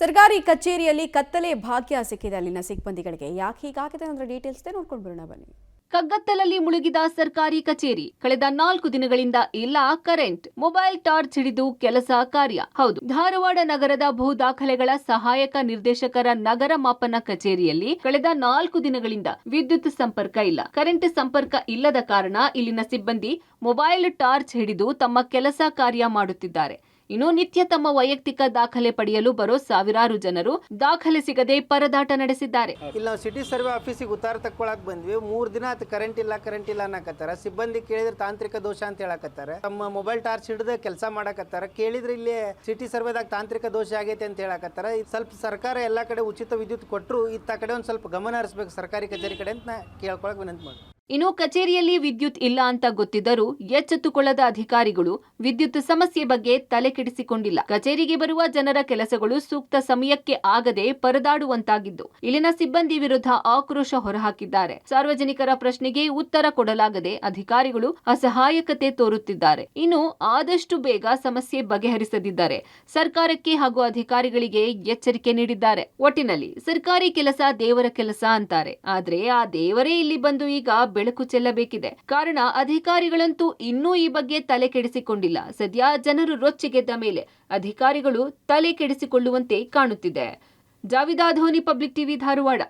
ಸರ್ಕಾರಿ ಕಚೇರಿಯಲ್ಲಿ ಕತ್ತಲೆ ಭಾಗ್ಯ ಸಿಕ್ಕಿದೆ ಅಲ್ಲಿನ ಸಿಬ್ಬಂದಿಗಳಿಗೆ. ಯಾಕೆ ಹೀಗಾಗಿದೆ ಅಂದ್ರೆ ಡೀಟೇಲ್ಸ್ ನೋಡ್ಕೊಂಡು ಬರೋಣ ಬನ್ನಿ. ಕಗ್ಗತ್ತಲಲ್ಲಿ ಮುಳುಗಿದ ಸರ್ಕಾರಿ ಕಚೇರಿ. ಕಳೆದ 4 ದಿನಗಳಿಂದ ಇಲ್ಲ ಕರೆಂಟ್. ಮೊಬೈಲ್ ಟಾರ್ಚ್ ಹಿಡಿದು ಕೆಲಸ ಕಾರ್ಯ. ಹೌದು, ಧಾರವಾಡ ನಗರದ ಭೂ ದಾಖಲೆಗಳ ಸಹಾಯಕ ನಿರ್ದೇಶಕರ ನಗರ ಮಾಪನ ಕಚೇರಿಯಲ್ಲಿ ಕಳೆದ 4 ದಿನಗಳಿಂದ ವಿದ್ಯುತ್ ಸಂಪರ್ಕ ಇಲ್ಲ. ಕರೆಂಟ್ ಸಂಪರ್ಕ ಇಲ್ಲದ ಕಾರಣ ಇಲ್ಲಿನ ಸಿಬ್ಬಂದಿ ಮೊಬೈಲ್ ಟಾರ್ಚ್ ಹಿಡಿದು ತಮ್ಮ ಕೆಲಸ ಕಾರ್ಯ ಮಾಡುತ್ತಿದ್ದಾರೆ. ಇನ್ನು ನಿತ್ಯ ತಮ್ಮ ವೈಯಕ್ತಿಕ ದಾಖಲೆ ಪಡೆಯಲು ಬರೋ ಸಾವಿರಾರು ಜನರು ದಾಖಲೆ ಸಿಗದೆ ಪರದಾಟ ನಡೆಸಿದ್ದಾರೆ. ಇಲ್ಲಿ ನಾವು ಸಿಟಿ ಸರ್ವೆ ಆಫೀಸಿಗೆ ಉತ್ತಾರ ತಕ್ಕೊಳಕ್ ಬಂದ್ವಿ. 3 ದಿನ ಆಯ್ತು ಕರೆಂಟ್ ಇಲ್ಲ ಅನ್ನಕತ್ತಾರ. ಸಿಬ್ಬಂದಿ ಕೇಳಿದ್ರೆ ತಾಂತ್ರಿಕ ದೋಷ ಅಂತ ಹೇಳಕತ್ತಾರ. ತಮ್ಮ ಮೊಬೈಲ್ ಟಾರ್ಚ್ ಹಿಡಿದು ಕೆಲಸ ಮಾಡಕತ್ತಾರ. ಕೇಳಿದ್ರೆ ಇಲ್ಲಿ ಸಿಟಿ ಸರ್ವೆದಾಗ ತಾಂತ್ರಿಕ ದೋಷ ಆಗೈತೆ ಅಂತ ಹೇಳಕತ್ತಾರ. ಸ್ವಲ್ಪ ಸರ್ಕಾರ ಎಲ್ಲಾ ಕಡೆ ಉಚಿತ ವಿದ್ಯುತ್ ಕೊಟ್ಟರು ಇತ್ತ ಕಡೆ ಒಂದ್ ಸ್ವಲ್ಪ ಗಮನ ಹರಿಸಬೇಕು ಸರ್ಕಾರಿ ಕಚೇರಿ ಕಡೆ ಅಂತ ಕೇಳ್ಕೊಳಕ್ ವಿನಂತಿ ಮಾಡಿ. ಇನ್ನು ಕಚೇರಿಯಲ್ಲಿ ವಿದ್ಯುತ್ ಇಲ್ಲ ಅಂತ ಗೊತ್ತಿದ್ದರೂ ಎಚ್ಚೆತ್ತುಕೊಳ್ಳದ ಅಧಿಕಾರಿಗಳು ವಿದ್ಯುತ್ ಸಮಸ್ಯೆ ಬಗ್ಗೆ ತಲೆ ಕೆಡಿಸಿಕೊಂಡಿಲ್ಲ. ಕಚೇರಿಗೆ ಬರುವ ಜನರ ಕೆಲಸಗಳು ಸೂಕ್ತ ಸಮಯಕ್ಕೆ ಆಗದೆ ಪರದಾಡುವಂತಾಗಿದ್ದು ಇಲ್ಲಿನ ಸಿಬ್ಬಂದಿ ವಿರುದ್ಧ ಆಕ್ರೋಶ ಹೊರಹಾಕಿದ್ದಾರೆ. ಸಾರ್ವಜನಿಕರ ಪ್ರಶ್ನೆಗೆ ಉತ್ತರ ಕೊಡಲಾಗದೆ ಅಧಿಕಾರಿಗಳು ಅಸಹಾಯಕತೆ ತೋರುತ್ತಿದ್ದಾರೆ. ಇನ್ನು ಆದಷ್ಟು ಬೇಗ ಸಮಸ್ಯೆ ಬಗೆಹರಿಸದಿದ್ದರೆ ಸರ್ಕಾರಕ್ಕೆ ಹಾಗೂ ಅಧಿಕಾರಿಗಳಿಗೆ ಎಚ್ಚರಿಕೆ ನೀಡಿದ್ದಾರೆ. ಒಟ್ಟಿನಲ್ಲಿ ಸರ್ಕಾರಿ ಕೆಲಸ ದೇವರ ಕೆಲಸ ಅಂತಾರೆ. ಆದ್ರೆ ಆ ದೇವರೇ ಇಲ್ಲಿ ಬಂದು ಈಗ ಬೆಳಕು ಚೆಲ್ಲಬೇಕಿದೆ. ಕಾರಣ ಅಧಿಕಾರಿಗಳಂತೂ ಇನ್ನೂ ಈ ಬಗ್ಗೆ ತಲೆ ಕೆಡಿಸಿಕೊಂಡಿಲ್ಲ. ಸದ್ಯ ಜನರು ರೊಚ್ಚಿಗೆದ್ದ ಮೇಲೆ ಅಧಿಕಾರಿಗಳು ತಲೆ ಕೆಡಿಸಿಕೊಳ್ಳುವಂತೆ ಕಾಣುತ್ತಿದೆ. ಜಾವಿದಾ ಧೋನಿ, ಪಬ್ಲಿಕ್ ಟಿವಿ, ಧಾರವಾಡ.